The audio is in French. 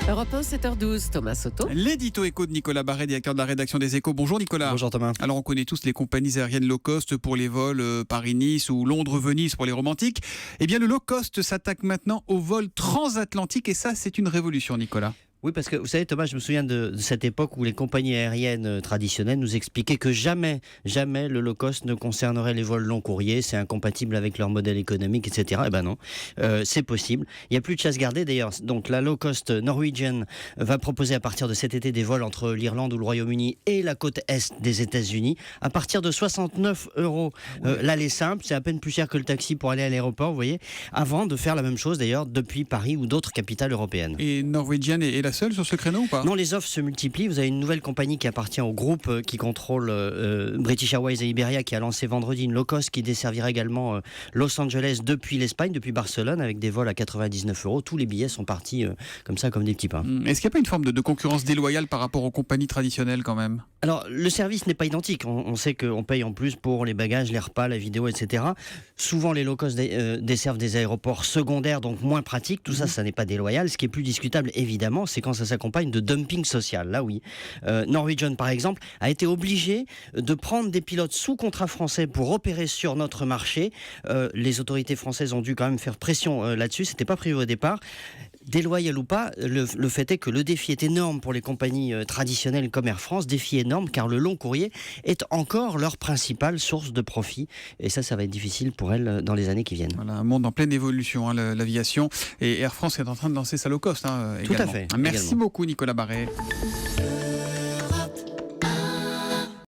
Europe 1, 7h12, Thomas Soto. L'édito éco de Nicolas Barret, directeur de la rédaction des Échos. Bonjour Nicolas. Bonjour Thomas. Alors on connaît tous les compagnies aériennes low cost pour les vols Paris-Nice ou Londres-Venise pour les romantiques. Eh bien le low cost s'attaque maintenant aux vols transatlantiques et ça c'est une révolution Nicolas. Oui, parce que vous savez Thomas, je me souviens de cette époque où les compagnies aériennes traditionnelles nous expliquaient que jamais le low cost ne concernerait les vols long courriers, c'est incompatible avec leur modèle économique, etc. Eh ben non, c'est possible. Il n'y a plus de chasse gardée d'ailleurs. Donc la low cost Norwegian va proposer à partir de cet été des vols entre l'Irlande ou le Royaume-Uni et la côte est des États-Unis à partir de 69 €. L'aller simple, c'est à peine plus cher que le taxi pour aller à l'aéroport, vous voyez, avant de faire la même chose d'ailleurs depuis Paris ou d'autres capitales européennes. Et Norwegian est la seule sur ce créneau ou pas ? Non, les offres se multiplient. Vous avez une nouvelle compagnie qui appartient au groupe qui contrôle British Airways et Iberia qui a lancé vendredi une low cost qui desservira également Los Angeles depuis l'Espagne, depuis Barcelone, avec des vols à 99 €. Tous les billets sont partis comme ça, comme des petits pains. Est-ce qu'il n'y a pas une forme de concurrence déloyale par rapport aux compagnies traditionnelles quand même ? Alors, le service n'est pas identique. On sait qu'on paye en plus pour les bagages, les repas, la vidéo, etc. Souvent, les low cost desservent des aéroports secondaires, donc moins pratiques. Tout ça n'est pas déloyal. Ce qui est plus discutable, évidemment, c'est quand ça s'accompagne de dumping social. Là, oui. Norwegian, par exemple, a été obligé de prendre des pilotes sous contrat français pour opérer sur notre marché. Les autorités françaises ont dû quand même faire pression là-dessus. C'était pas prévu au départ. Déloyal ou pas, le fait est que le défi est énorme pour les compagnies traditionnelles comme Air France. Défi énorme car le long courrier est encore leur principale source de profit. Et ça va être difficile pour elles dans les années qui viennent. Voilà, un monde en pleine évolution, l'aviation. Et Air France est en train de lancer sa low cost. Tout à fait. Merci également. beaucoup Nicolas Barret.